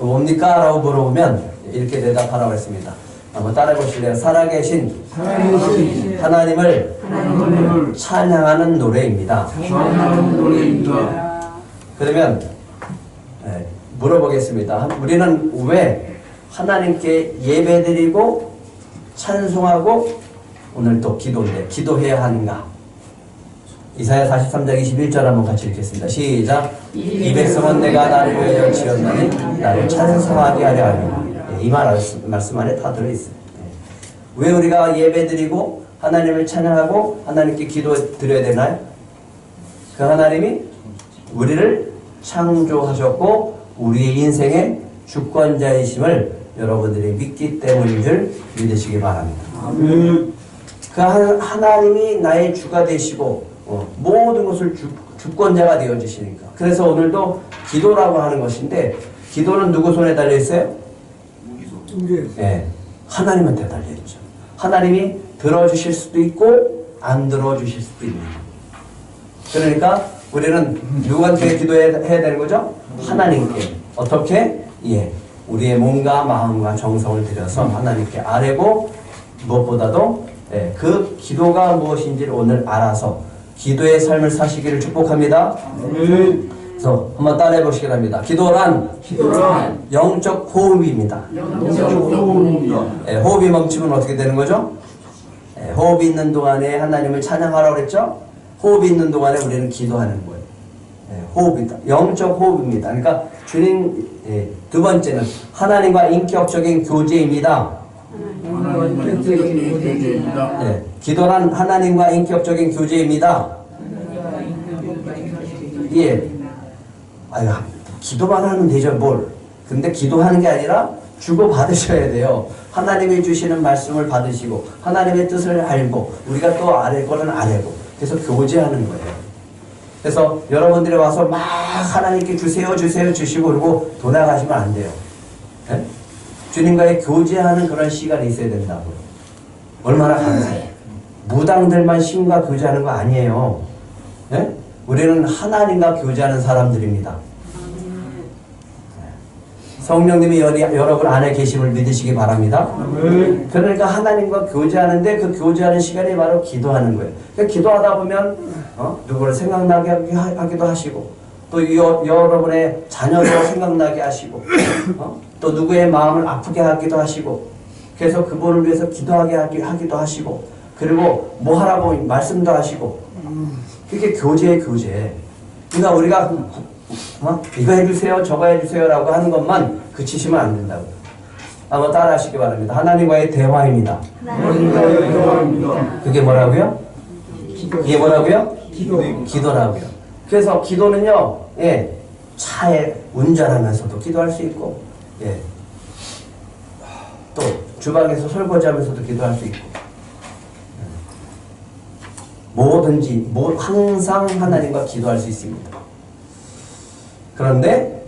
뭡니까? 라고 물어보면 이렇게 대답하라고 했습니다. 한번 따라해 보실래요? 살아계신 하나님을 찬양하는 노래입니다. 그러면 물어보겠습니다. 우리는 왜 하나님께 예배드리고 찬송하고 오늘 또 기도인데 기도해야 하는가? 이사야 43장 21절 한번 같이 읽겠습니다. 시작. 이 백성은 내가 나를 위하여 지었나니 나를 찬송하게 하려 하니. 이 말씀 안에 다 들어있어요. 왜 우리가 예배드리고 하나님을 찬양하고 하나님께 기도 드려야 되나요? 그 하나님이 우리를 창조하셨고 우리의 인생의 주권자이심을 여러분들이 믿기 때문인 줄 믿으시기 바랍니다. 그 하나님이 나의 주가 되시고 모든 것을 주권자가 되어주시니까. 그래서 오늘도 기도라고 하는 것인데 기도는 누구 손에 달려있어요? 네, 하나님한테 달려있죠. 하나님이 들어주실 수도 있고 안 들어주실 수도 있는 거예요. 그러니까 우리는 누구한테 기도해야 되는 거죠? 하나님께. 어떻게? 예, 우리의 몸과 마음과 정성을 들여서 하나님께 아뢰고 무엇보다도 그 기도가 무엇인지를 오늘 알아서 기도의 삶을 사시기를 축복합니다. 그래서 한번 따라해 보시기 바랍니다. 기도란 영적 호흡입니다. 호흡이 멈추면 어떻게 되는 거죠? 호흡이 있는 동안에 하나님을 찬양하라고 그랬죠? 호흡이 있는 동안에 우리는 기도하는 거예요. 호흡이다. 영적 호흡입니다. 그러니까 주님 두 번째는 하나님과 인격적인 교제입니다. 기도란 하나님과 인격적인 교제입니다. 예. 아유, 기도만 하면 되죠, 뭘. 근데 기도하는 게 아니라 주고받으셔야 돼요. 하나님이 주시는 말씀을 받으시고 하나님의 뜻을 알고 우리가 또 아랠 거는 아뢰고 그래서 교제하는 거예요. 그래서 여러분들이 와서 막 하나님께 주세요 주시고 그러고 돌아가시면 안 돼요. 네? 주님과의 교제하는 그런 시간이 있어야 된다고요. 얼마나 감사해요. 무당들만 신과 교제하는 거 아니에요. 네? 우리는 하나님과 교제하는 사람들입니다. 성령님이 여러분 안에 계심을 믿으시기 바랍니다. 그러니까 하나님과 교제하는데 그 교제하는 시간이 바로 기도하는 거예요. 그러니까 기도하다 보면 누구를 생각나게 하기도 하시고 또 여러분의 자녀도 생각나게 하시고 또 누구의 마음을 아프게 하기도 하시고 그래서 그분을 위해서 기도하게 하기도 하시고 그리고 뭐 하라고 말씀도 하시고 그게 교제예요, 교제. 그러니까 우리가 이거 해주세요, 저거 해주세요 라고 하는 것만 그치시면 안 된다고. 한번 따라 하시기 바랍니다. 하나님과의 대화입니다. 그게 뭐라고요? 이게 뭐라고요? 기도라고요. 그래서 기도는요, 예, 차에 운전하면서도 기도할 수 있고, 예, 또 주방에서 설거지하면서도 기도할 수 있고, 뭐든지 항상 하나님과 기도할 수 있습니다. 그런데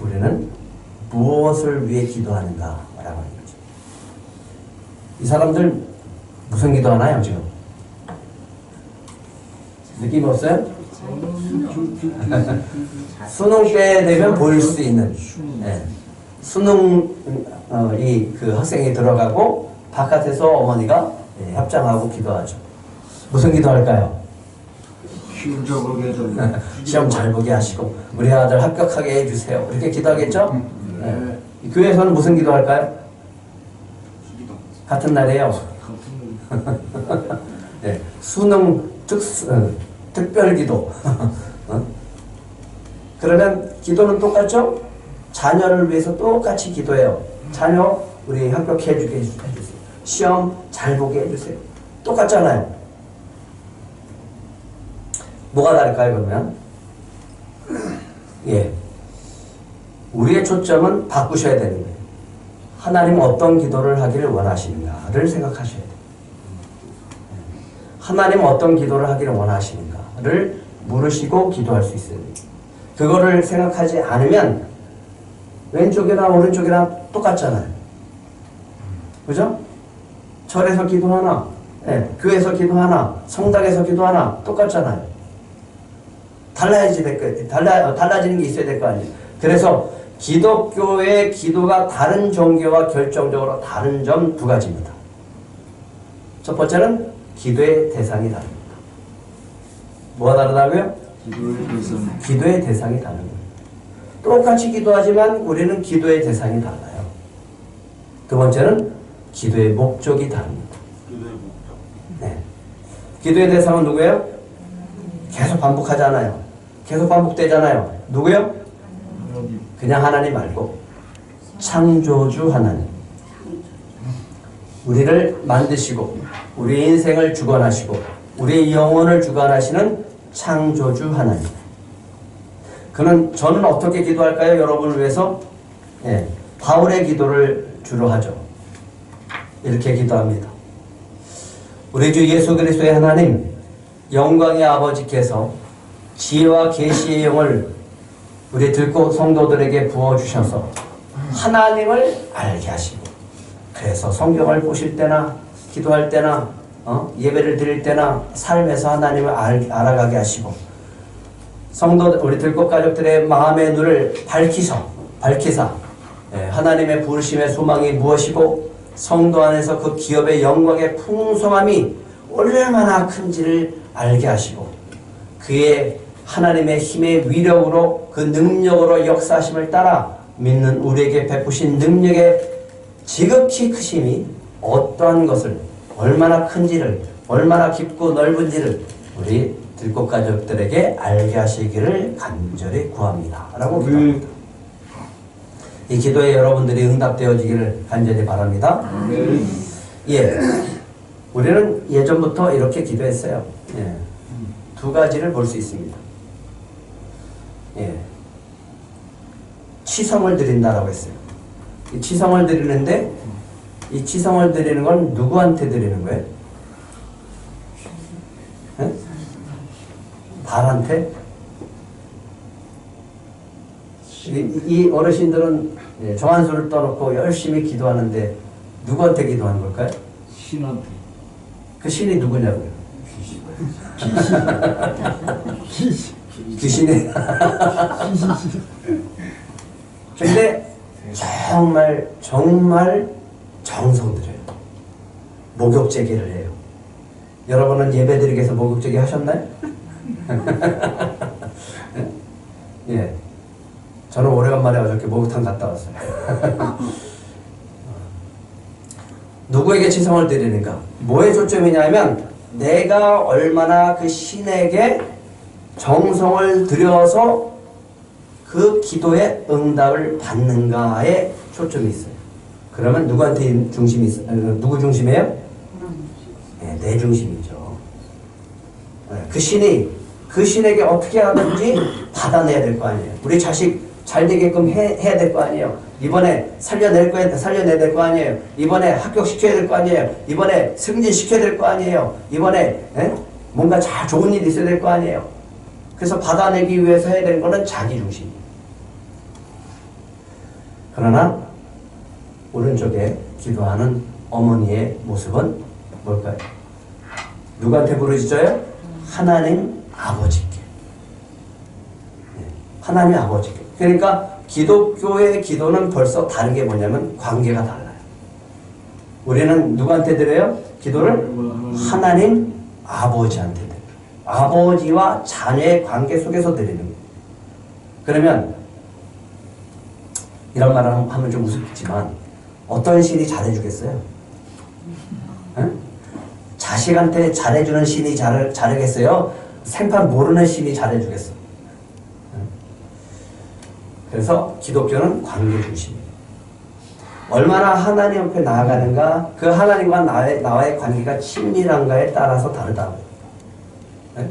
우리는 무엇을 위해 기도하는가 라고 하는 거죠. 이 사람들 무슨 기도하나요 지금? 느낌 없어요? 수능 때 되면 보일 수 있는 수능 그 학생이 들어가고 바깥에서 어머니가 합장하고 기도하죠. 무슨 기도할까요? 시험 잘 보게 하시고 우리 아들 합격하게 해주세요. 이렇게 기도하겠죠? 교회에서는 무슨 기도할까요? 같은 날이에요. 네, 수능 특별 기도. 그러면 기도는 똑같죠? 자녀를 위해서 똑같이 기도해요. 자녀 우리 합격해 주게 해주세요. 시험 잘 보게 해주세요. 똑같잖아요. 뭐가 다를까요, 그러면? 예. 우리의 초점은 바꾸셔야 되는 거예요. 하나님은 어떤 기도를 하기를 원하시는가를 생각하셔야 돼요. 하나님은 어떤 기도를 하기를 원하시는가를 물으시고 기도할 수 있어요. 그거를 생각하지 않으면 왼쪽이나 오른쪽이나 똑같잖아요. 그죠? 절에서 기도하나, 교회에서 기도하나, 성당에서 기도하나 똑같잖아요. 달라지는 게 있어야 될 거 아니에요. 그래서 기독교의 기도가 다른 종교와 결정적으로 다른 점 두 가지입니다. 첫 번째는 기도의 대상이 다릅니다. 뭐가 다르다고요? 기도의 대상이 다른 거예요. 똑같이 기도하지만 우리는 기도의 대상이 달라요. 두 번째는 기도의 목적이 다릅니다. 네. 기도의 대상은 누구예요? 계속 반복하잖아요. 계속 반복되잖아요. 누구요? 그냥 하나님 말고 창조주 하나님. 우리를 만드시고 우리의 인생을 주관하시고 우리의 영혼을 주관하시는 창조주 하나님. 저는 어떻게 기도할까요? 여러분을 위해서? 예, 바울의 기도를 주로 하죠. 이렇게 기도합니다. 우리 주 예수 그리스도의 하나님, 영광의 아버지께서 지혜와 계시의 영을 우리 들고 성도들에게 부어주셔서 하나님을 알게 하시고, 그래서 성경을 보실 때나 기도할 때나 예배를 드릴 때나 삶에서 하나님을 알아가게 하시고, 우리 들꽃 가족들의 마음의 눈을 밝히사 하나님의 부르심의 소망이 무엇이고 성도 안에서 그 기업의 영광의 풍성함이 얼마나 큰지를 알게 하시고, 그의 하나님의 힘의 위력으로 그 능력으로 역사하심을 따라 믿는 우리에게 베푸신 능력의 지극히 크심이 어떠한 것을, 얼마나 큰지를, 얼마나 깊고 넓은지를 우리 들꽃 가족들에게 알게 하시기를 간절히 구합니다 라고 기도합니다. 이 기도에 여러분들이 응답되어지기를 간절히 바랍니다. 예, 우리는 예전부터 이렇게 기도했어요. 예, 두 가지를 볼 수 있습니다. 예, 치성을 드린다라고 했어요. 이 치성을 드리는데, 이 치성을 드리는 건 누구한테 드리는 거예요? 예? 달한테? 이 어르신들은 정한수를 떠놓고 열심히 기도하는데 누구한테 기도하는 걸까요? 신한테. 그 신이 누구냐고요? 귀신이. 근데 정말 정성 들여요. 목욕제기를 해요. 여러분은 예배드리기 위해서 목욕제기 하셨나요? 예. 저는 오래간만에 어저께 목욕탕 갔다 왔어요. 누구에게 치성을 드리는가? 뭐에 초점이냐면 내가 얼마나 그 신에게 정성을 들여서 그 기도의 응답을 받는가에 초점이 있어요. 그러면 누구한테 중심이 있어요? 누구 중심이에요? 네, 내 중심이죠. 그 신에게 어떻게 하든지 받아내야 될 거 아니에요. 우리 자식 잘 되게끔 해야 될 거 아니에요. 이번에 살려내야 될 거 아니에요. 이번에 합격시켜야 될 거 아니에요. 이번에 승진시켜야 될 거 아니에요. 이번에 뭔가 좋은 일이 있어야 될 거 아니에요. 그래서 받아내기 위해서 해야 되는 거는 자기 중심이에요. 그러나 오른쪽에 기도하는 어머니의 모습은 뭘까요? 누구한테 부르짖어요? 하나님 아버지께. 하나님 아버지께. 그러니까 기독교의 기도는 벌써 다른 게 뭐냐면 관계가 달라요. 우리는 누구한테 드려요? 기도를 하나님 아버지한테 드려요. 아버지와 자녀의 관계 속에서 드리는 거예요. 그러면 이런 말을 하면 좀 우습지만 어떤 신이 잘해주겠어요? 응? 자식한테 잘해주는 신이 잘하겠어요? 생판 모르는 신이 잘해주겠어. 그래서 기독교는 관계 중심이에요. 얼마나 하나님 앞에 나아가는가, 그 하나님과 나와의 관계가 친밀한가에 따라서 다르다고. 네?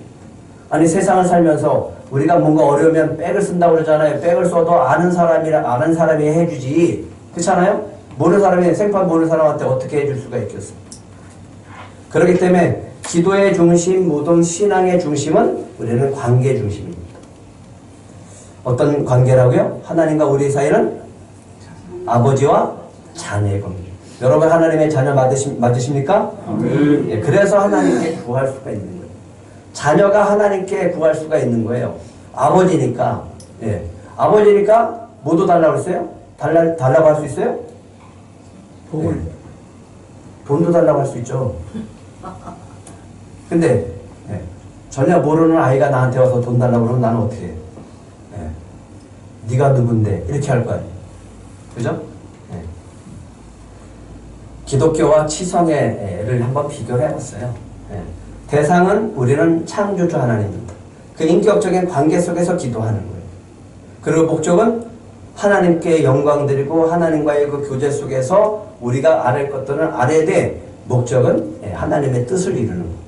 아니 세상을 살면서 우리가 뭔가 어려우면 백을 쓴다고 그러잖아요. 백을 써도 아는 사람이 해주지. 그렇잖아요? 모르는 사람이, 생판 모르는 사람한테 어떻게 해줄 수가 있겠어. 그렇기 때문에 기도의 중심, 모든 신앙의 중심은 우리는 관계 중심입니다. 어떤 관계라고요? 하나님과 우리 사이는 아버지와 자녀의 관계. 여러분 하나님의 자녀 맞으십니까? 예, 그래서 하나님께 구할 수가 있는 거예요. 자녀가 하나님께 구할 수가 있는 거예요. 아버지니까. 예. 아버지니까 뭐도 달라고 했어요? 달라고 할 수 있어요? 복을. 네. 돈도 달라고 할 수 있죠. 근데 네. 전혀 모르는 아이가 나한테 와서 돈 달라고 그러면 나는 어떻게 해? 네. 네가 누군데? 이렇게 할 거 아니에요. 그죠? 네. 기독교와 치성애를 한번 비교를 해봤어요. 네. 대상은 우리는 창조주 하나님입니다. 그 인격적인 관계 속에서 기도하는 거예요. 그리고 목적은 하나님께 영광 드리고 하나님과의 그 교제 속에서 우리가 아뢰 것들은 아뢰야 돼. 목적은 하나님의 뜻을 이루는 거예요.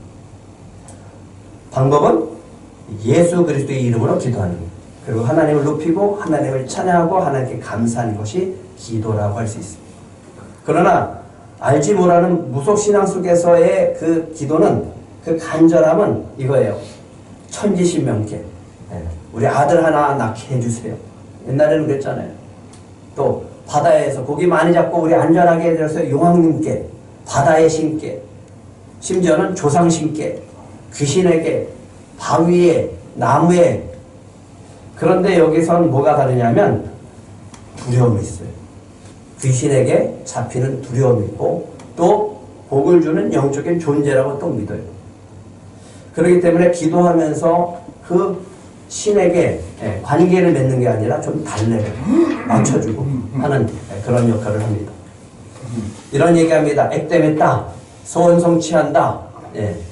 방법은 예수 그리스도의 이름으로 기도하는 거예요. 그리고 하나님을 높이고 하나님을 찬양하고 하나님께 감사하는 것이 기도라고 할 수 있습니다. 그러나 알지 못하는 무속신앙 속에서의 그 기도는 그 간절함은 이거예요. 천지신명께 우리 아들 하나 낳게 해주세요. 옛날에는 그랬잖아요. 또 바다에서 고기 많이 잡고 우리 안전하게 해줘서 용왕님께, 바다의 신께, 심지어는 조상신께, 귀신에게, 바위에, 나무에. 그런데 여기선 뭐가 다르냐면 두려움이 있어요. 귀신에게 잡히는 두려움이 있고 또 복을 주는 영적인 존재라고 또 믿어요. 그렇기 때문에 기도하면서 그 신에게 관계를 맺는 게 아니라 좀 달래를 맞춰주고 하는 그런 역할을 합니다. 이런 얘기합니다. 액땜했다, 소원 성취한다.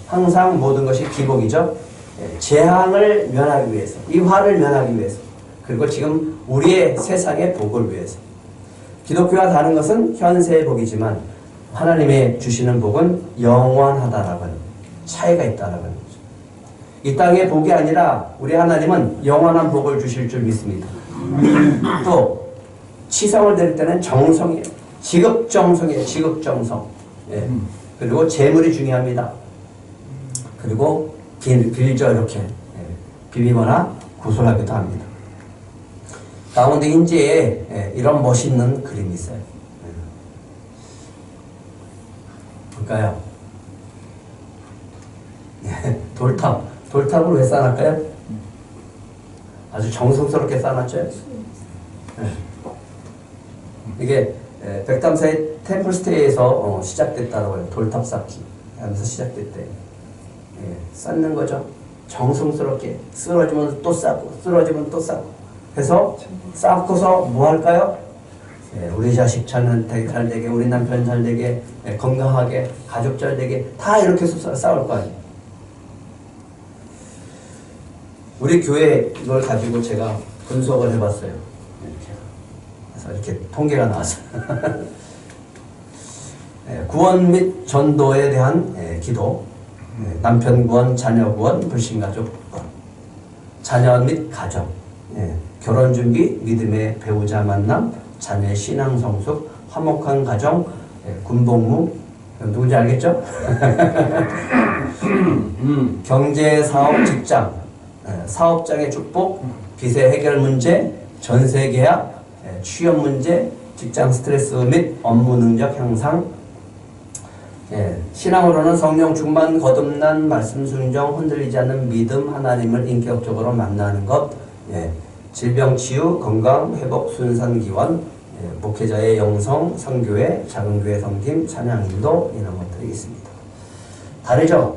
항상 모든 것이 기복이죠. 재앙을 면하기 위해서, 이 화를 면하기 위해서, 그리고 지금 우리의 세상의 복을 위해서. 기독교와 다른 것은 현세의 복이지만 하나님의 주시는 복은 영원하다라고 하는 차이가 있다라고 하는 거죠. 이 땅의 복이 아니라 우리 하나님은 영원한 복을 주실 줄 믿습니다. 또 치성을 드릴 때는 정성이에요. 지극정성이에요. 지극정성. 그리고 재물이 중요합니다. 그리고 빌죠 이렇게 비비거나 구슬하기도 합니다. 가운데 인지에 이런 멋있는 그림이 있어요. 볼까요? 돌탑을 왜 쌓아놨까요? 아주 정성스럽게 쌓아놨죠? 이게 백담사의 템플스테이에서 시작됐다고 해요. 돌탑 쌓기 하면서 시작됐대. 쌓는 거죠. 정성스럽게 쓰러지면 또 쌓고 쓰러지면 또 쌓고 해서 쌓고서 뭐 할까요? 우리 자식 잘 되게, 우리 남편 잘 되게, 건강하게, 가족 잘 되게 다 이렇게 해서 쌓을 거 아니에요. 우리 교회 이걸 가지고 제가 분석을 해봤어요. 그래서 이렇게 통계가 나왔어요. 구원 및 전도에 대한 기도, 남편 구원, 자녀 구원, 불신가족 구원, 자녀 및 가정, 결혼 준비, 믿음의 배우자 만남, 자녀의 신앙 성숙, 화목한 가정, 군복무, 누군지 알겠죠? 경제, 사업, 직장, 사업장의 축복, 빚의 해결 문제, 전세 계약, 취업 문제, 직장 스트레스 및 업무 능력 향상, 신앙으로는 성령 충만, 거듭난 말씀 순종, 흔들리지 않는 믿음, 하나님을 인격적으로 만나는 것, 질병 치유, 건강, 회복, 순산 기원, 목회자의 영성, 선교회, 작은 교회 섬김, 찬양 인도 이런 것들이 있습니다. 다르죠?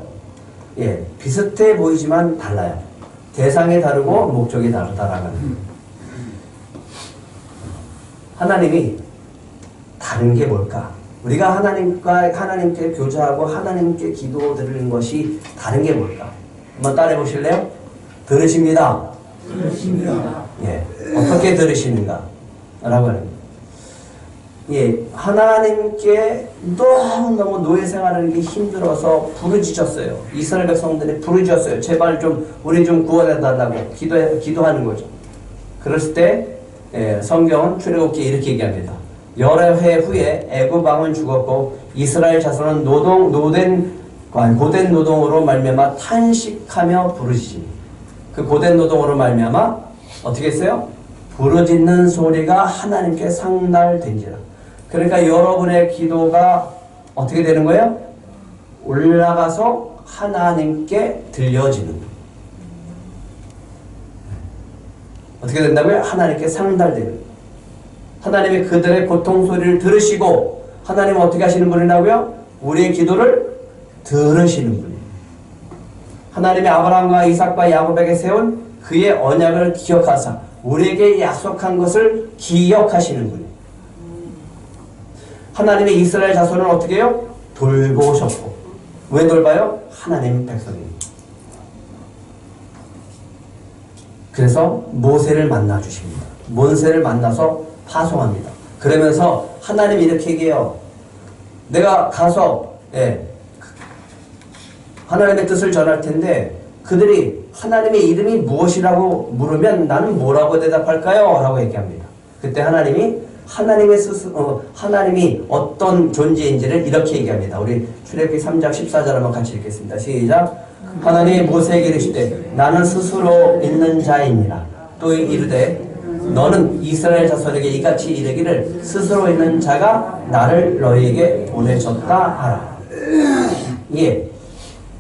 비슷해 보이지만 달라요. 대상이 다르고 목적이 다르다라는. 하나님이 다른 게 뭘까? 우리가 하나님께 교제하고 하나님께 기도 드리는 것이 다른 게 뭘까? 한번 따라해 보실래요? 들으십니다. 어떻게 들으시는가? 라고 하는 거예요. 하나님께 너무너무 노예 생활하는 게 힘들어서 부르짖었어요. 이스라엘 백성들이 부르짖었어요. 제발 좀 우리 좀 구원해달라고 기도하는 거죠. 그랬을 때 성경은 출애굽기에 이렇게 얘기합니다. 여러 해 후에 애굽 왕은 죽었고 이스라엘 자손은 고된 노동으로 말미암아 탄식하며 부르짖으니 그 고된 노동으로 말미암아 어떻게 했어요? 부르짖는 소리가 하나님께 상달된지라. 그러니까 여러분의 기도가 어떻게 되는 거예요? 올라가서 하나님께 들려지는 거예요. 어떻게 된다고요? 하나님께 상달되는. 하나님이 그들의 고통 소리를 들으시고 하나님은 어떻게 하시는 분이라고요? 우리의 기도를 들으시는 분이에요. 하나님이 아브라함과 이삭과 야곱에게 세운 그의 언약을 기억하사 우리에게 약속한 것을 기억하시는 분이에요. 하나님의 이스라엘 자손을 어떻게 해요? 돌보셨고. 왜 돌봐요? 하나님 백성입니다. 그래서 모세를 만나 주십니다. 모세를 만나서 파송합니다. 그러면서 하나님이 이렇게 얘기해요. 내가 가서 하나님의 뜻을 전할 텐데 그들이 하나님의 이름이 무엇이라고 물으면 나는 뭐라고 대답할까요? 라고 얘기합니다. 그때 하나님이 하나님이 어떤 존재인지를 이렇게 얘기합니다. 우리 출애굽기 3장 14절 한번 같이 읽겠습니다. 시작. 하나님이 모세에게 이르시되 나는 스스로 있는 자이니라. 또 이르되 너는 이스라엘 자손에게 이같이 이르기를 스스로 있는 자가 나를 너희에게 보내줬다 하라. 예,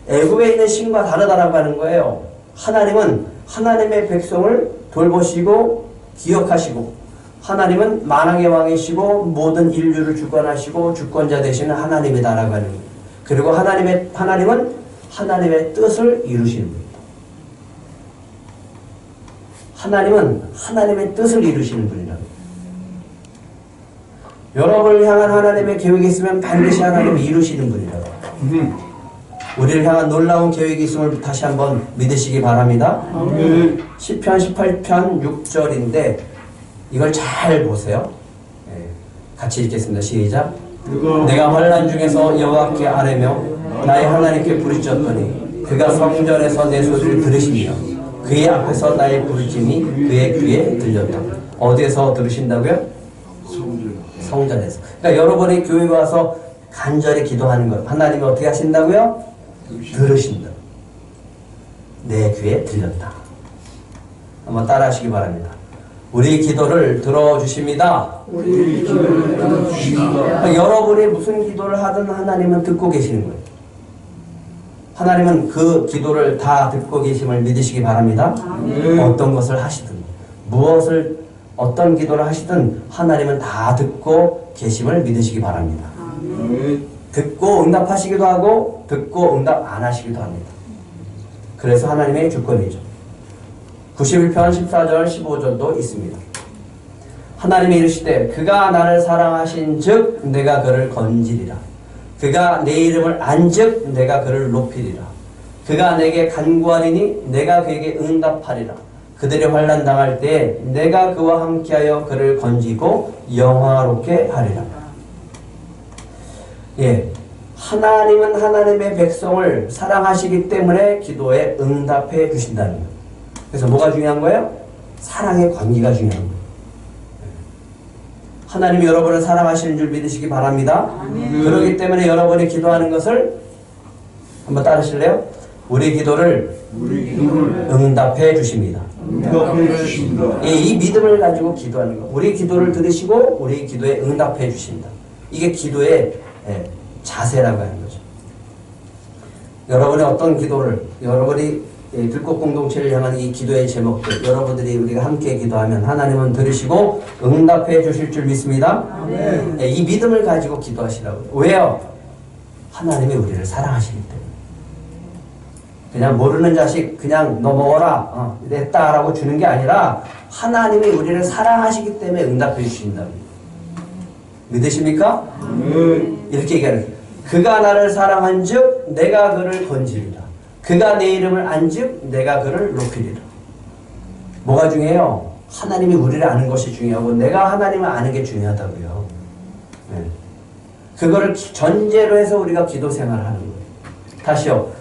애굽에 있는 신과 다르다라고 하는 거예요. 하나님은 하나님의 백성을 돌보시고 기억하시고 하나님은 만왕의 왕이시고 모든 인류를 주권하시고 주권자 되시는 하나님이다라고 하는 거예요. 그리고 하나님은 하나님의 뜻을 이루시는 분입니다. 하나님은 하나님의 뜻을 이루시는 분이라고. 여러분을 향한 하나님의 계획이 있으면 반드시 하나님이 이루시는 분이라고. 우리를 향한 놀라운 계획이 있음을 다시 한번 믿으시기 바랍니다. 시편 18편 6절인데 이걸 잘 보세요. 같이 읽겠습니다. 시작. 내가 환난 중에서 여호와께 아뢰며 나의 하나님께 부르짖었더니 그가 성전에서 내 소리를 들으시며 그의 앞에서 나의 부르짖음이 그의 귀에 들렸다. 어디에서 들으신다고요? 성전에서. 그러니까 여러분이 교회 와서 간절히 기도하는 것 하나님이 어떻게 하신다고요? 들으신다. 내 귀에 들렸다. 한번 따라 하시기 바랍니다. 우리 기도를 들어주십니다. 그러니까 여러분이 무슨 기도를 하든 하나님은 듣고 계시는 거예요. 하나님은 그 기도를 다 듣고 계심을 믿으시기 바랍니다. 어떤 것을 하시든 어떤 기도를 하시든 하나님은 다 듣고 계심을 믿으시기 바랍니다. 듣고 응답하시기도 하고 듣고 응답 안 하시기도 합니다. 그래서 하나님의 주권이죠. 91편 14절 15절도 있습니다. 하나님이 이르시되 그가 나를 사랑하신 즉 내가 그를 건지리라. 그가 내 이름을 안즉 내가 그를 높이리라. 그가 내게 간구하리니 내가 그에게 응답하리라. 그들이 환난 당할 때 내가 그와 함께하여 그를 건지고 영화롭게 하리라. 예, 하나님은 하나님의 백성을 사랑하시기 때문에 기도에 응답해 주신다는 거예요. 그래서 뭐가 중요한 거예요? 사랑의 관계가 중요한 거예요. 하나님이 여러분을 사랑하시는 줄 믿으시기 바랍니다. 그렇기 때문에 여러분이 기도하는 것을 한번 따르실래요? 우리 기도를 응답해 주십니다. 예, 이 믿음을 가지고 기도하는 거. 우리 기도를 들으시고 우리 기도에 응답해 주십니다. 이게 기도의 자세라고 하는 거죠. 여러분의 어떤 기도를 여러분이 들꽃 공동체를 향한 이 기도의 제목들 여러분들이 우리가 함께 기도하면 하나님은 들으시고 응답해 주실 줄 믿습니다. 이 믿음을 가지고 기도하시라고요. 왜요? 하나님이 우리를 사랑하시기 때문에. 그냥 모르는 자식 그냥 너 먹어라 냈다라고 주는 게 아니라 하나님이 우리를 사랑하시기 때문에 응답해 주신다고. 믿으십니까? 이렇게 얘기하는 거예요. 그가 나를 사랑한 즉 내가 그를 건지리라. 그가 내 이름을 안즉 내가 그를 높이리라. 뭐가 중요해요? 하나님이 우리를 아는 것이 중요하고 내가 하나님을 아는 게 중요하다고요. 그거를 전제로 해서 우리가 기도 생활을 하는 거예요. 다시요.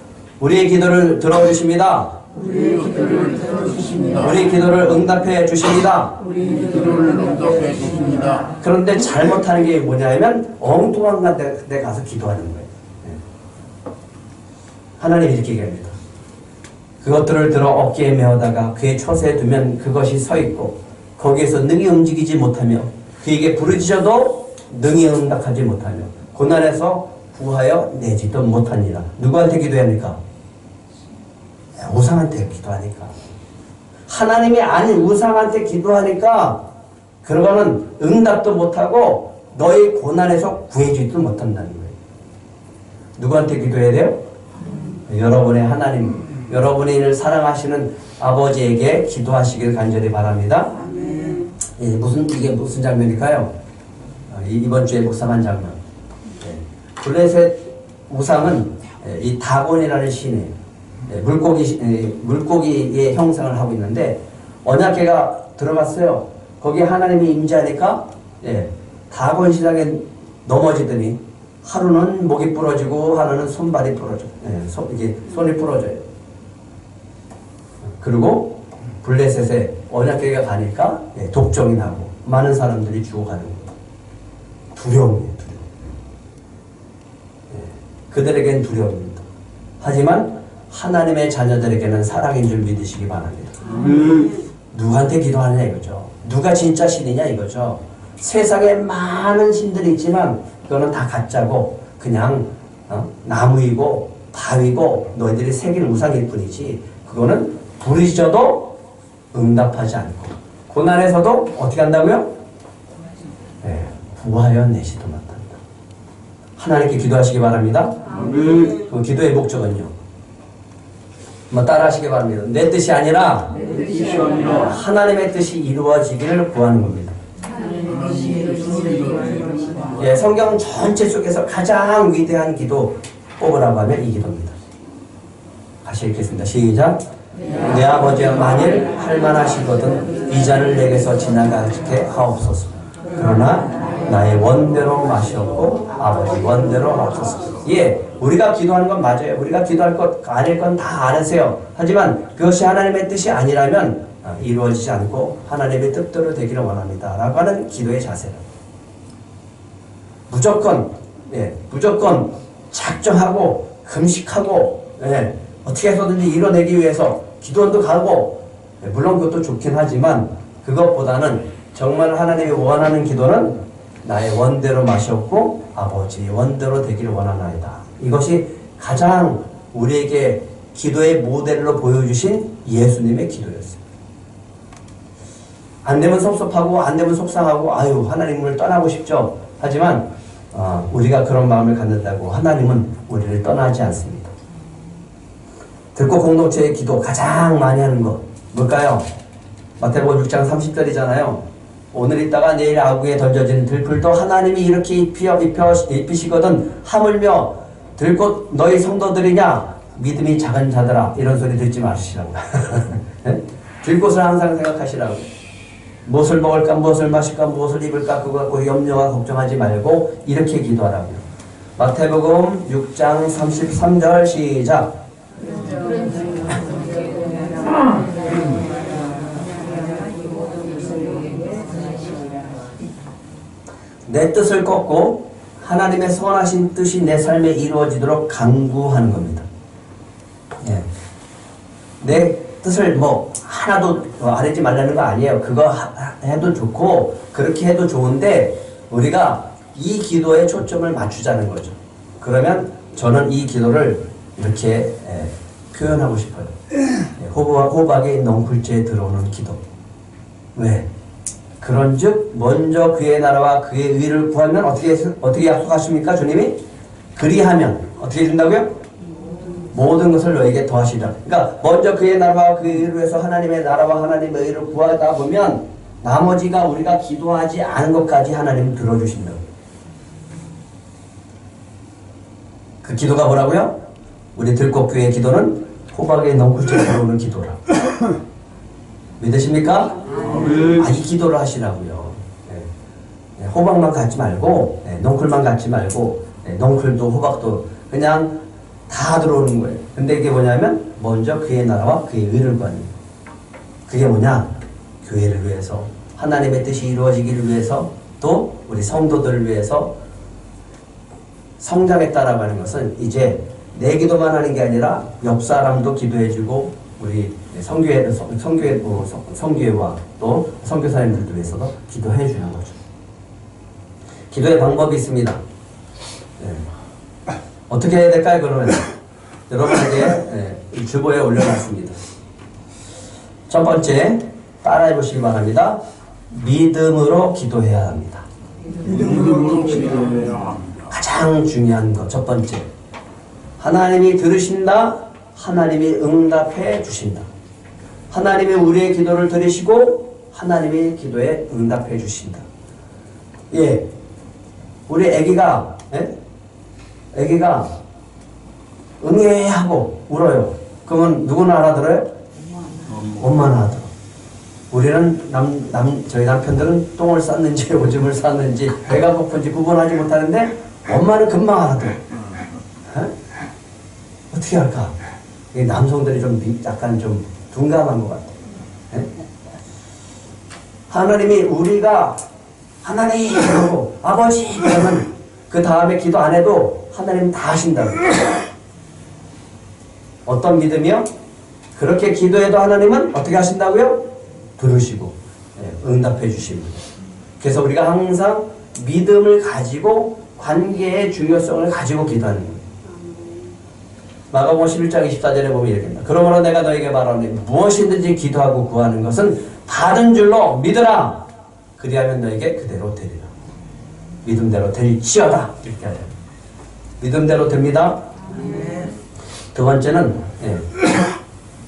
우리의 기도를 들어주십니다. 우리 기도를 응답해 주십니다. 그런데 잘못하는 게 뭐냐면 엉뚱한 데 가서 기도하는 거예요. 하나님이 이렇게 얘기합니다. 그것들을 들어 어깨에 메어다가 그의 처세에 두면 그것이 서 있고 거기에서 능히 움직이지 못하며 그에게 부르짖어도 능히 응답하지 못하며 고난에서 구하여 내지도 못하니라. 누구한테 기도해야 합니까? 우상한테 기도하니까. 하나님이 아닌 우상한테 기도하니까 그러고는 응답도 못하고 너희 고난에서 구해주지도 못한다는 거예요. 누구한테 기도해야 돼요? 여러분의 하나님, 여러분을 사랑하시는 아버지에게 기도하시길 간절히 바랍니다. 예, 이게 무슨 장면일까요? 이번 주에 묵상한 장면. 예, 블레셋 우상은 이 다곤이라는 신이에요. 예, 물고기의 형상을 하고 있는데 언약궤가 들어갔어요. 거기에 하나님이 임재하니까 예, 다곤 신앙에 넘어지더니 하루는 목이 부러지고 하루는 손발이 부러져. 예, 이게 손이 부러져요. 그리고 블레셋에 언약궤가 가니까 예, 독종이 나고 많은 사람들이 죽어가는 거예요. 두려움이에요. 두려움. 예, 그들에겐 두려움입니다. 하지만 하나님의 자녀들에게는 사랑인 줄 믿으시기 바랍니다. 누구한테 기도하느냐 이거죠. 누가 진짜 신이냐 이거죠. 세상에 많은 신들이 있지만 그거는 다 가짜고 그냥 나무이고 바위고 너희들이 새긴 우상일 뿐이지 그거는 부르짖어도 응답하지 않고 고난에서도 어떻게 한다고요? 네, 구하여 내시도 못한다. 하나님께 기도하시기 바랍니다. 그 기도의 목적은요. 한번 따라하시기 바랍니다. 내 뜻이 아니라 하나님의 뜻이 이루어지기를 구하는 겁니다. 예, 성경 전체 속에서 가장 위대한 기도 뽑으라고 하면 이 기도입니다. 다시 읽겠습니다. 시작. 내 아버지여 만일 할만하시거든 이 잔을 내게서 지나가게 하옵소서. 그러나 나의 원대로 마시옵고 아버지 원대로 하옵소서. 예, 우리가 기도하는 건 맞아요. 우리가 기도할 것 아닐 건 다 아세요. 하지만 그것이 하나님의 뜻이 아니라면 이루어지지 않고 하나님의 뜻대로 되기를 원합니다. 라고 하는 기도의 자세는 무조건 작정하고 금식하고 어떻게 해서든지 이뤄내기 위해서 기도원도 가고 물론 그것도 좋긴 하지만 그것보다는 정말 하나님이 원하는 기도는 나의 원대로 마시옵고 아버지 원대로 되기를 원하나이다. 이것이 가장 우리에게 기도의 모델로 보여주신 예수님의 기도였어요. 안 되면 섭섭하고 안 되면 속상하고 아유 하나님을 떠나고 싶죠. 하지만 우리가 그런 마음을 갖는다고 하나님은 우리를 떠나지 않습니다. 들꽃 공동체의 기도 가장 많이 하는 것 뭘까요? 마태복음 6장 30절이잖아요. 오늘 있다가 내일 아구에 던져지는 들풀도 하나님이 이렇게 입히시거든 하물며 들꽃 너희 성도들이냐 믿음이 작은 자들아 이런 소리 듣지 마시라고. 들꽃을 항상 생각하시라고. 무엇을 먹을까 무엇을 마실까 무엇을 입을까 그거 갖고 염려와 걱정하지 말고 이렇게 기도하라고요. 마태복음 6장 33절 시작. 내 뜻을 꺾고 하나님의 선하신 뜻이 내 삶에 이루어지도록 강구하는 겁니다. 예. 내 뜻을 하나도 안 하지 말라는 거 아니에요. 그거 해도 좋고 그렇게 해도 좋은데 우리가 이 기도에 초점을 맞추자는 거죠. 그러면 저는 이 기도를 이렇게 표현하고 싶어요. 호박이 넝쿨째에 들어오는 기도. 왜? 그런즉 먼저 그의 나라와 그의 의를 구하면 어떻게 약속하십니까? 주님이 그리하면 어떻게 해준다고요? 모든 것을 너에게 더하시리라. 그러니까 먼저 그의 나라와 그의 의를 위해서 하나님의 나라와 하나님의 의를 구하다 보면 나머지가 우리가 기도하지 않은 것까지 하나님은 들어주신다고. 그 기도가 뭐라고요? 우리 들꽃교회의 기도는 호박에 넝쿨째에 들어오는 기도라. 믿으십니까? 이 기도를 하시라고요. 호박만 갖지 말고 넝쿨만 갖지 말고 넝쿨도 호박도 그냥 다 들어오는 거예요. 근데 이게 뭐냐면 먼저 그의 나라와 그의 의를 구하는 거예요. 그게 뭐냐? 교회를 위해서 하나님의 뜻이 이루어지기를 위해서 또 우리 성도들을 위해서 성장에 따라가는 것은 이제 내 기도만 하는 게 아니라 옆 사람도 기도해주고 우리 성교회와 또 선교사님들도 위해서도 기도해 주는 거죠. 기도의 방법이 있습니다. 어떻게 해야 될까요? 그러면 여러분에게 주보에 올려놨습니다. 첫 번째, 따라해 보시기 바랍니다. 믿음으로 기도해야 합니다. 믿음으로 기도해야 합니다. 가장 중요한 것, 첫 번째. 하나님이 들으신다. 하나님이 응답해 주신다. 하나님이 우리의 기도를 들으시고 하나님이 기도에 응답해 주신다. 예, 우리 애기가 응애 하고 울어요. 그러면 누구나 알아들어요? 엄마는 알아들어. 우리는 저희 남편들은 똥을 쌌는지 오줌을 쌌는지 배가 고픈지 구분하지 못하는데 엄마는 금방 알아들어. 어떻게 할까? 이 남성들이 좀 약간 좀 둔감한 것 같아. 하나님이 우리가 하나님 하고 아버지 그러면 그 다음에 기도 안 해도 하나님 다 하신다고. 어떤 믿음이요? 그렇게 기도해도 하나님은 어떻게 하신다고요? 들으시고 응답해 주십니다. 그래서 우리가 항상 믿음을 가지고 관계의 중요성을 가지고 기도하는 거예요. 마가복음 11장 24절에 보면 이렇게 합니다. 그러므로 내가 너에게 말하노니 무엇이든지 기도하고 구하는 것은 받은 줄로 믿으라. 그리하면 너에게 그대로 되리라. 믿음대로 될지어다. 이렇게 하죠. 믿음대로 됩니다. 두 번째는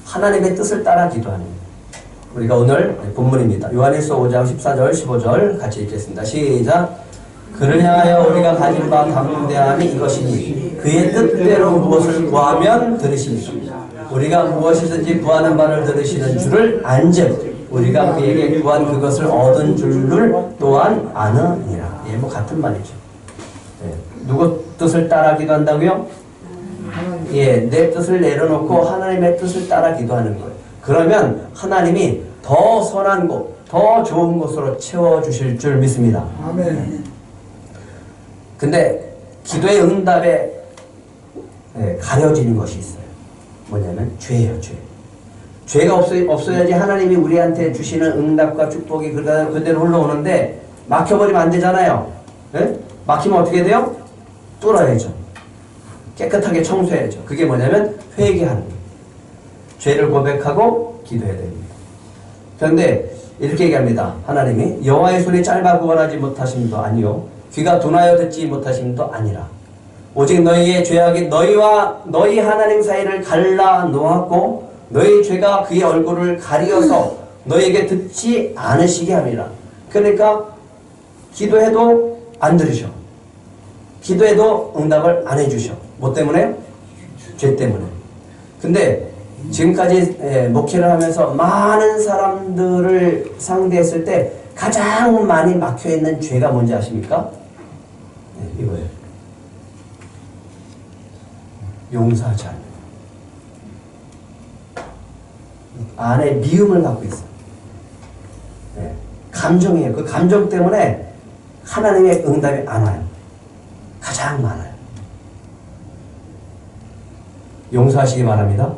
하나님의 뜻을 따라 기도하는 거예요. 우리가 오늘 본문입니다. 요한일서 5장 14절 15절 같이 읽겠습니다. 시작. 그를 향하여 우리가 가진 바 담대함이 이것이니 그의 뜻대로 무엇을 구하면 들으시니 우리가 무엇이든지 구하는 바를 들으시는 줄을 안즉 우리가 그에게 구한 그것을 얻은 줄을 또한 아느니라. 예, 뭐 같은 말이죠. 누구 뜻을 따라 기도한다고요? 예, 내 뜻을 내려놓고 하나님의 뜻을 따라 기도하는 거예요. 그러면 하나님이 더 선한 곳, 더 좋은 곳으로 채워주실 줄 믿습니다. 아멘. 근데 기도의 응답에 가려지는 것이 있어요. 뭐냐면 죄예요, 죄. 죄가 없어야지 하나님이 우리한테 주시는 응답과 축복이 그대로 흘러오는데 막혀버리면 안 되잖아요. 네? 막히면 어떻게 돼요? 뚫어야죠. 깨끗하게 청소해야죠. 그게 뭐냐면 회개하는 거예요. 죄를 고백하고 기도해야 됩니다. 그런데 이렇게 얘기합니다. 하나님이 여호와의 손이 짧아 구원하지 못하심도 아니요 귀가 둔하여 듣지 못하심도 아니라 오직 너희의 죄악이 너희와 너희 하나님 사이를 갈라 놓았고 너희 죄가 그의 얼굴을 가리어서 너희에게 듣지 않으시게 함이라. 그러니까 기도해도 안 들으셔. 기도해도 응답을 안 해주셔. 뭐 때문에? 죄 때문에. 근데 지금까지 목회를 하면서 많은 사람들을 상대했을 때 가장 많이 막혀있는 죄가 뭔지 아십니까? 네, 이거예요. 용서하지 않는 거. 안에 미움을 갖고 있어요. 네, 감정이에요. 그 감정 때문에 하나님의 응답이 안 와요. 가장 많아요. 용서하시기 바랍니다.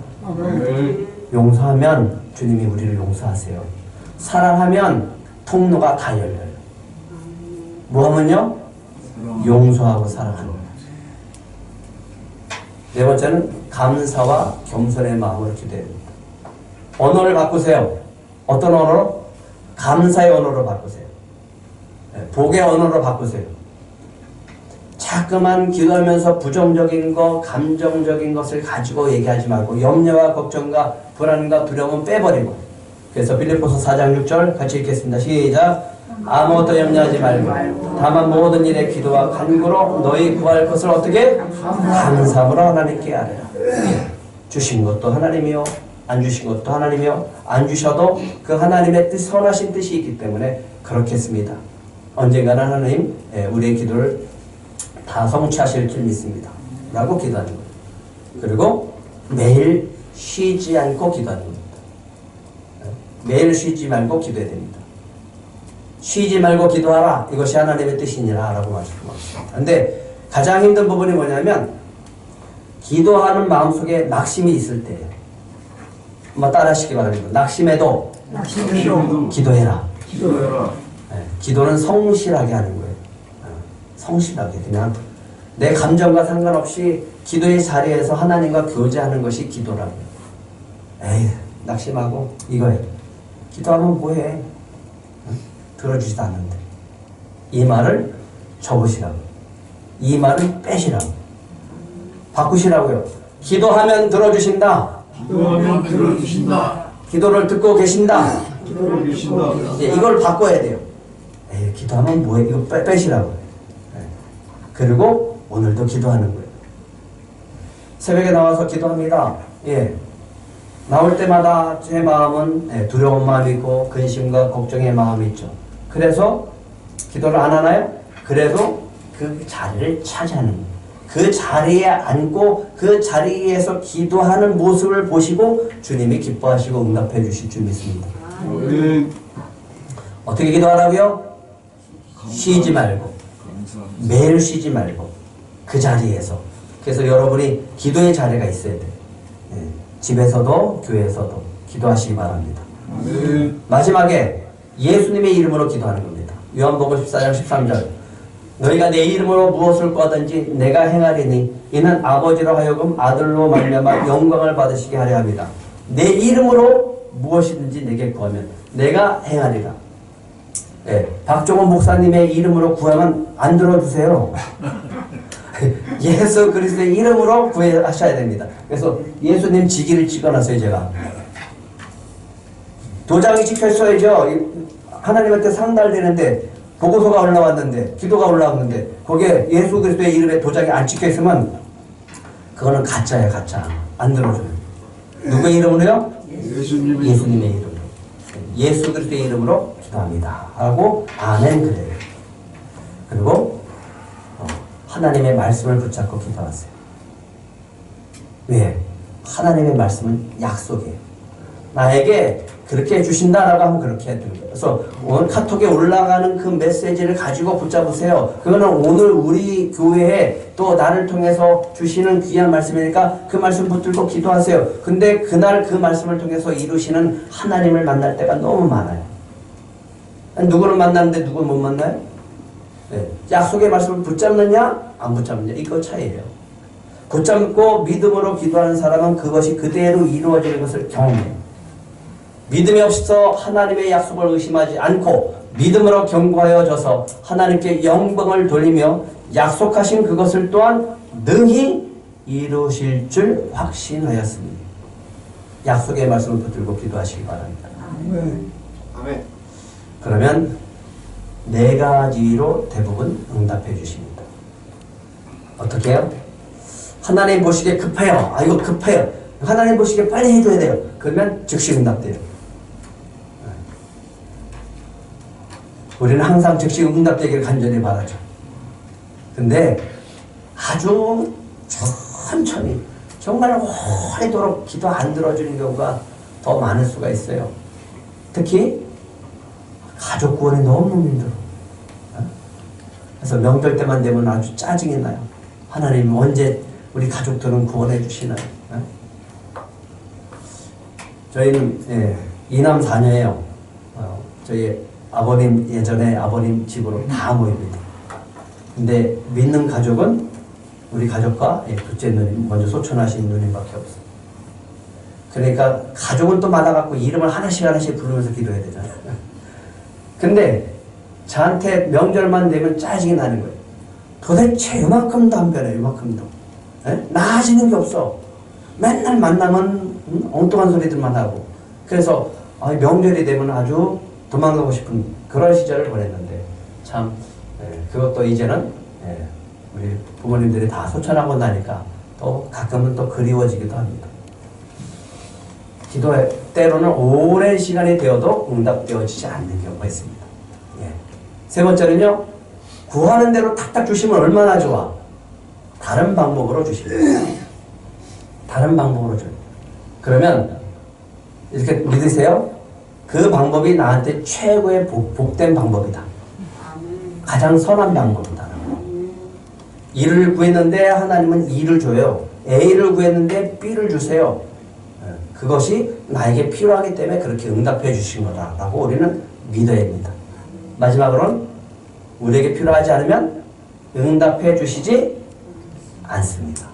용서하면 주님이 우리를 용서하세요. 사랑하면 통로가 다 열려요. 뭐 하면요? 용서하고 사랑하는 거예요. 네 번째는 감사와 겸손의 마음으로 기도해야 됩니다. 언어를 바꾸세요. 어떤 언어로? 감사의 언어로 바꾸세요. 복의 언어로 바꾸세요. 자꾸만 기도하면서 부정적인 거, 감정적인 것을 가지고 얘기하지 말고 염려와 걱정과 불안과 두려움은 빼버리고. 그래서 빌립보서 4장 6절 같이 읽겠습니다. 시작. 아무것도 염려하지 말고 다만 모든 일에 기도와 간구로 너희 구할 것을 어떻게? 감사함으로 하나님께 아뢰라. 주신 것도 하나님이요 안 주신 것도 하나님이요 안 주셔도 그 하나님의 뜻, 선하신 뜻이 있기 때문에 그렇겠습니다. 언젠가는 하나님 우리의 기도를 다 성취하실 줄 믿습니다. 라고 기도하는 거예요. 그리고 매일 쉬지 않고 기도하는 겁니다. 매일 쉬지 말고 기도해야 됩니다. 쉬지 말고 기도하라. 이것이 하나님의 뜻이니라 라고 말씀하셨습니다. 근데 가장 힘든 부분이 뭐냐면 기도하는 마음속에 낙심이 있을 때예요. 한번 따라하시기 바랍니다. 낙심해도 기도해라. 네, 기도는 성실하게 하는 거예요. 성실하게 그냥 내 감정과 상관없이 기도의 자리에서 하나님과 교제하는 것이 기도라고요. 에이 낙심하고 이거예요. 기도하면 뭐해? 응? 들어주지도 않는데. 이 말을 접으시라고. 이 말을 빼시라고. 바꾸시라고요. 기도하면 들어주신다. 기도하면 들어주신다. 기도를 듣고 계신다. 기도를 계신다. 이걸 바꿔야 돼요. 에이, 기도하면 뭐해? 이거 빼시라고. 그리고 오늘도 기도하는 거예요. 새벽에 나와서 기도합니다. 예. 나올 때마다 제 마음은 두려운 마음이 있고 근심과 걱정의 마음이 있죠. 그래서 기도를 안 하나요? 그래도 그 자리를 차지하는 거예요. 그 자리에 앉고 그 자리에서 기도하는 모습을 보시고 주님이 기뻐하시고 응답해 주실 줄 믿습니다. 어떻게 기도하라고요? 쉬지 말고 매일 쉬지 말고 그 자리에서. 그래서 여러분이 기도의 자리가 있어야 돼요. 예. 집에서도 교회에서도 기도하시기 바랍니다. 마지막에 예수님의 이름으로 기도하는 겁니다. 요한복음 14장 13절 너희가 내 이름으로 무엇을 구하든지 내가 행하리니 이는 아버지로 하여금 아들로 말미암아 영광을 받으시게 하려 합니다. 내 이름으로 무엇이든지 내게 구하면 내가 행하리라. 예, 박종원 목사님의 이름으로 구하면 안 들어주세요. 예수 그리스도의 이름으로 구하셔야 됩니다. 그래서 예수님 지기를 찍어놨어요. 제가 도장이 찍혀있어야죠. 하나님한테 상달되는데 보고서가 올라왔는데 기도가 올라왔는데 거기에 예수 그리스도의 이름에 도장이 안 찍혀있으면 그거는 가짜예요. 가짜. 안 들어줘요. 누구의 이름으로요? 예수님의 이름으로. 예수 그리스도의 이름으로 기도합니다 하고 아멘 그래요. 그리고 하나님의 말씀을 붙잡고 기도하세요. 왜? 하나님의 말씀은 약속이에요. 나에게 그렇게 해주신다라고 하면 그렇게 해줍니다. 그래서 오늘 카톡에 올라가는 그 메시지를 가지고 붙잡으세요. 그거는 오늘 우리 교회에 또 나를 통해서 주시는 귀한 말씀이니까 그 말씀 붙들고 기도하세요. 근데 그날 그 말씀을 통해서 이루시는 하나님을 만날 때가 너무 많아요. 누구는 만나는데 누구는 못 만나요? 네. 약속의 말씀을 붙잡느냐 안 붙잡느냐 이거 차이예요. 붙잡고 믿음으로 기도하는 사람은 그것이 그대로 이루어지는 것을 경험해요. 믿음이 없어 하나님의 약속을 의심하지 않고 믿음으로 견고하여져서 하나님께 영광을 돌리며 약속하신 그것을 또한 능히 이루실 줄 확신하였습니다. 약속의 말씀을 붙들고 기도하시기 바랍니다. 아멘. 그러면 네 가지로 대부분 응답해 주십니다. 어떻게 해요? 하나님 보시기에 급해요. 아 이거 급해요. 하나님 보시기에 빨리 해줘야 돼요. 그러면 즉시 응답돼요. 우리는 항상 즉시 응답되기를 간절히 바라죠. 근데 아주 천천히 정말 오래도록 기도 안 들어주는 경우가 더 많을 수가 있어요. 특히 가족 구원이 너무 힘들어. 그래서 명절 때만 되면 아주 짜증이 나요. 하나님 언제 우리 가족들은 구원해 주시나요? 저희는 이남 4녀예요. 저희 아버님 예전에 아버님 집으로 다 모입니다. 근데 믿는 가족은 우리 가족과 둘째 누님, 먼저 소천하신 누님밖에 없어요. 그러니까 가족은 또 많아갖고 이름을 하나씩 부르면서 기도해야 되잖아요. 근데 저한테 명절만 되면 짜증이 나는 거예요. 도대체 이만큼도 안 변해, 이만큼도. 나아지는 게 없어. 맨날 만나면 엉뚱한 소리들만 하고. 그래서 명절이 되면 아주 도망가고 싶은 그런 시절을 보냈는데 참 그것도 이제는 우리 부모님들이 다 소천하고 나니까 또 가끔은 또 그리워지기도 합니다. 기도 때로는 오랜 시간이 되어도 응답되어지지 않는 경우가 있습니다. 세 번째는요, 구하는 대로 탁탁 주시면 얼마나 좋아. 다른 방법으로 주십니다. 다른 방법으로 줘요. 그러면 이렇게 믿으세요. 그 방법이 나한테 최고의 복된 방법이다. 가장 선한 방법이다. 일을 구했는데 하나님은 E를 줘요. A를 구했는데 B를 주세요. 그것이 나에게 필요하기 때문에 그렇게 응답해 주신 거다라고 우리는 믿어야 합니다. 마지막으로는 우리에게 필요하지 않으면 응답해 주시지 않습니다.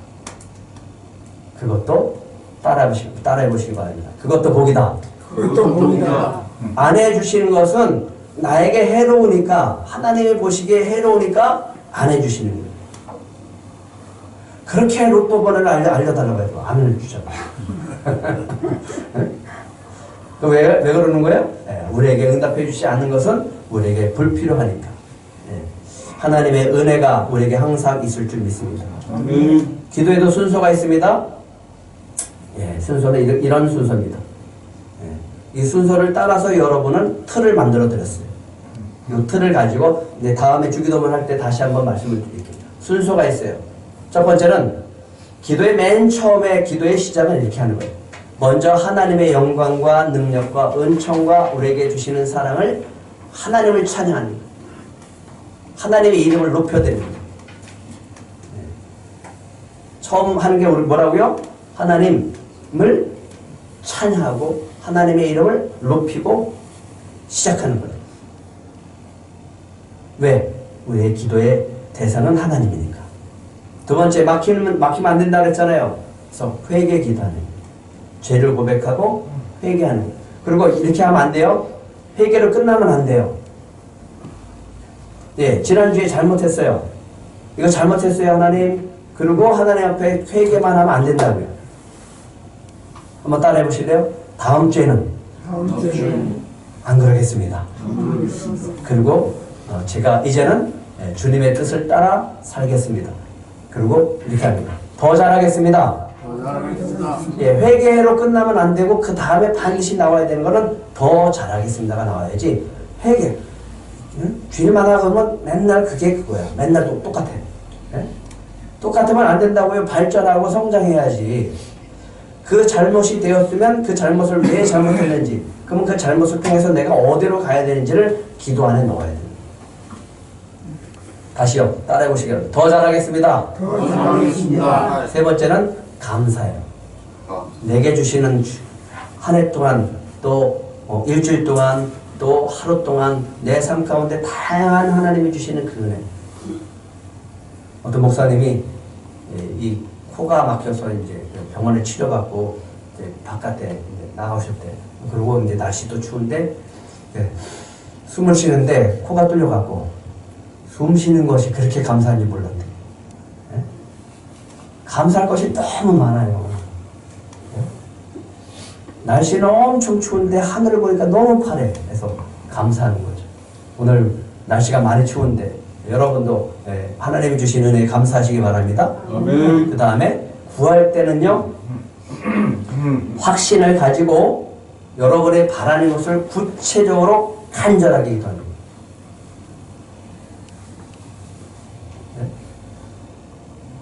그것도 따라해 보시기 바랍니다. 그것도 복이다. 그것도 복이다. 안 해주시는 것은 나에게 해로우니까, 하나님이 보시기에 해로우니까 안 해주시는 거예요. 그렇게 로또 번호를 알려달라고 해도 안 알려주잖아요. 왜 그러는 거예요? 우리에게 응답해 주지 않는 것은 우리에게 불필요하니까. 하나님의 은혜가 우리에게 항상 있을 줄 믿습니다. 기도에도 순서가 있습니다. 순서는 이런 순서입니다. 이 순서를 따라서 여러분은 틀을 만들어 드렸어요. 이 틀을 가지고 이제 다음에 주기도문 할 때 다시 한번 말씀을 드릴게요. 순서가 있어요. 첫 번째는 기도의 맨 처음에 기도의 시작은 이렇게 하는 거예요. 먼저 하나님의 영광과 능력과 은총과 우리에게 주시는 사랑을 하나님을 찬양하는 거예요. 하나님의 이름을 높여드리는 거예요. 처음 하는 게 뭐라고요? 하나님을 찬양하고 하나님의 이름을 높이고 시작하는 거예요. 왜? 우리의 기도의 대상은 하나님이니까. 두 번째, 막히면 안 된다 그랬잖아요. 그래서 회개 기도하는 거예요. 죄를 고백하고 회개하는 거예요. 그리고 이렇게 하면 안 돼요. 회개로 끝나면 안 돼요. 지난주에 잘못했어요. 이거 잘못했어요, 하나님. 그리고 하나님 앞에 회개만 하면 안 된다고요. 한번 따라해 보실래요? 다음 주에는 안 그러겠습니다. 그리고 제가 이제는 주님의 뜻을 따라 살겠습니다. 그리고 이렇게 합니다. 더 잘하겠습니다. 회개로 끝나면 안 되고 그 다음에 반드시 나와야 되는 거는 더 잘하겠습니다가 나와야지. 회개. 주님 하나 그러면 맨날 그게 그거야. 맨날 똑같아. 똑같으면 안 된다고요. 발전하고 성장해야지. 그 잘못이 되었으면 그 잘못을 왜 잘못했는지, 그러면 그 잘못을 통해서 내가 어디로 가야 되는지를 기도 안에 넣어야 돼요. 다시요. 따라해 보시겠습니다. 더 잘하겠습니다. 더 잘하겠습니다. 세 번째는 감사해요. 내게 주시는 한 해 동안 또 일주일 동안 또 하루 동안 내 삶 가운데 다양한 하나님이 주시는 그 은혜. 어떤 목사님이 이 코가 막혀서 이제 병원에 치료받고 이제 바깥에 이제 나가셨대. 그리고 이제 날씨도 추운데 숨을 쉬는데 코가 뚫려갖고 숨 쉬는 것이 그렇게 감사한지 몰랐대. 감사할 것이 너무 많아요. 날씨는 엄청 추운데 하늘을 보니까 너무 파래. 그래서 감사하는 거죠. 오늘 날씨가 많이 추운데 여러분도 하나님이 주신 은혜에 감사하시기 바랍니다. 그 다음에 구할 때는요, 확신을 가지고 여러분의 바라는 것을 구체적으로 간절하게 기도하는 거예요.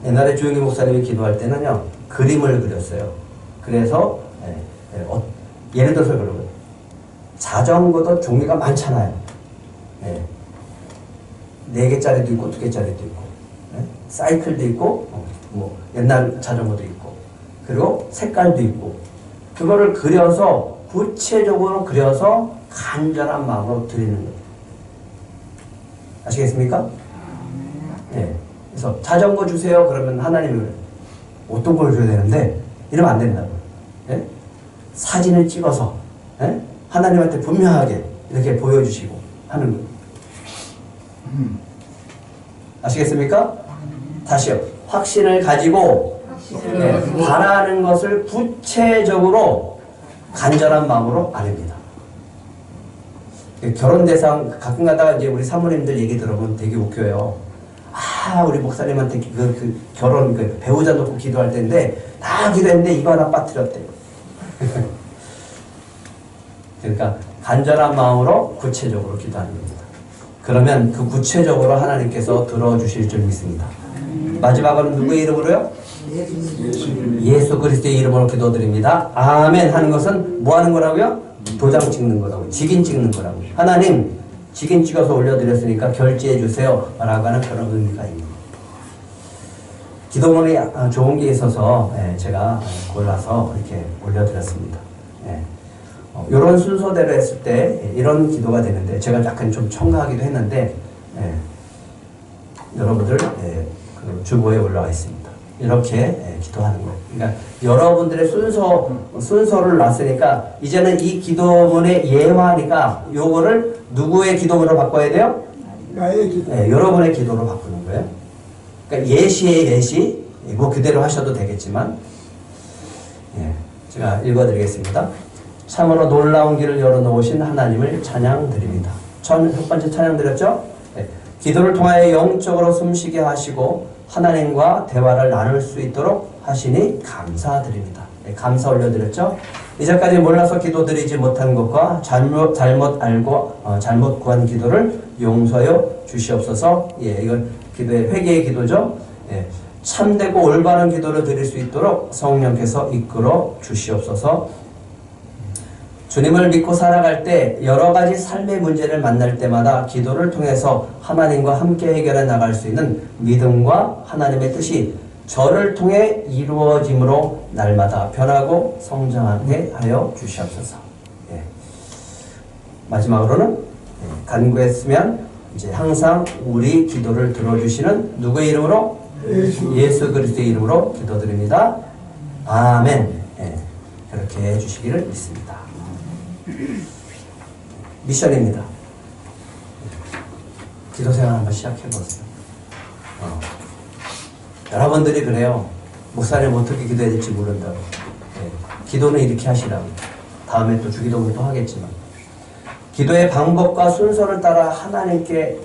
옛날에 주영기 목사님이 기도할 때는요, 그림을 그렸어요. 그래서 예를 들어서 그런 거예요. 자전거도 종류가 많잖아요. 4개짜리도 있고 2개짜리도 있고, 사이클도 있고, 뭐 옛날 자전거도 있고, 그리고 색깔도 있고, 그거를 그려서 구체적으로 그려서 간절한 마음으로 드리는 거예요. 아시겠습니까? 그래서 자전거 주세요. 그러면 하나님을 어떤 걸 줘야 되는데 이러면 안 된다고. 사진을 찍어서 하나님한테 분명하게 이렇게 보여주시고 하는 거예요. 아시겠습니까? 다시요. 확신을 가지고 바라는 것을 구체적으로 간절한 마음으로 아닙니다. 결혼 대상 가끔 가다가 이제 우리 사모님들 얘기 들어보면 되게 웃겨요. 우리 목사님한테 그 결혼 배우자 놓고 기도할 때인데 다 기도했는데 이거 하나 빠뜨렸대요. 그러니까 간절한 마음으로 구체적으로 기도하는 겁니다. 그러면 그 구체적으로 하나님께서 들어주실 줄 믿습니다. 마지막으로는 누구의 이름으로요? 예수 그리스도의 이름으로 기도드립니다. 아멘 하는 것은 뭐 하는 거라고요? 도장 찍는 거라고, 직인 찍는 거라고. 하나님 직인 찍어서 올려드렸으니까 결제해 주세요 라고 하는 그런 의미가 있는 거예요. 기도문이 좋은 게 있어서 제가 골라서 이렇게 올려드렸습니다. 이런 순서대로 했을 때 이런 기도가 되는데, 제가 약간 좀 첨가하기도 했는데 여러분들 그 주보에 올라와 있습니다. 이렇게 기도하는 거예요. 그러니까 여러분들의 순서를 놨으니까 이제는 이 기도문의 예화니까 요거를 누구의 기도문으로 바꿔야 돼요? 나의 기도. 네, 여러분의 기도로 바꾸는 거예요. 그러니까 예시의 예시, 뭐 그대로 하셔도 되겠지만, 예, 제가 읽어드리겠습니다. 참으로 놀라운 길을 열어놓으신 하나님을 찬양드립니다. 첫 번째 찬양 드렸죠? 네, 기도를 통하여 영적으로 숨쉬게 하시고 하나님과 대화를 나눌 수 있도록 하시니 감사드립니다. 네, 감사 올려드렸죠? 이제까지 몰라서 기도드리지 못한 것과 잘못 알고 잘못 구한 기도를 용서하여 주시옵소서. 예, 이건 기도의 회개의 기도죠. 예, 참되고 올바른 기도를 드릴 수 있도록 성령께서 이끌어 주시옵소서. 주님을 믿고 살아갈 때 여러 가지 삶의 문제를 만날 때마다 기도를 통해서 하나님과 함께 해결해 나갈 수 있는 믿음과 하나님의 뜻이 저를 통해 이루어짐으로 날마다 변하고 성장하게 하여 주시옵소서. 예. 마지막으로는 간구했으면 이제 항상 우리 기도를 들어주시는 누구의 이름으로? 예수 그리스도의 이름으로 기도드립니다. 아멘. 예. 그렇게 해주시기를 믿습니다. 미션입니다. 기도 생활 한번 시작해보세요. 여러분들이 그래요. 목사님 어떻게 기도해야 될지 모른다고. 네. 기도는 이렇게 하시라고. 다음에 또 주기도문도 하겠지만. 기도의 방법과 순서를 따라 하나님께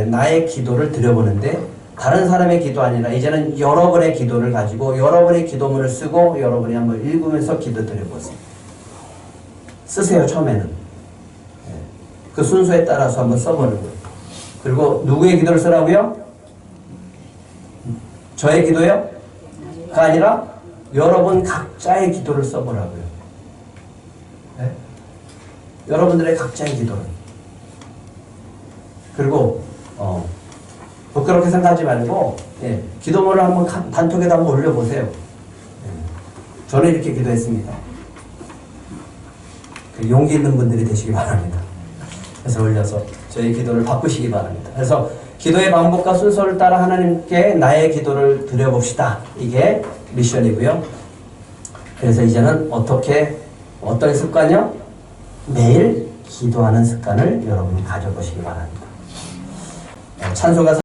나의 기도를 드려보는데 다른 사람의 기도 아니라 이제는 여러분의 기도를 가지고 여러분의 기도문을 쓰고 여러분이 한번 읽으면서 기도 드려보세요. 쓰세요. 처음에는. 그 순서에 따라서 한번 써보는 거예요. 그리고 누구의 기도를 쓰라고요? 저의 기도요? 가 아니라 여러분 각자의 기도를 써보라고요. 네? 여러분들의 각자의 기도를. 그리고 부끄럽게 생각하지 말고 기도문을 한번 단톡에다 한번 올려보세요. 저는 이렇게 기도했습니다. 용기 있는 분들이 되시기 바랍니다. 그래서 올려서 저희 기도를 바꾸시기 바랍니다. 그래서 기도의 방법과 순서를 따라 하나님께 나의 기도를 드려봅시다. 이게 미션이고요. 그래서 이제는 어떤 습관이요? 매일 기도하는 습관을 여러분이 가져보시기 바랍니다. 찬송가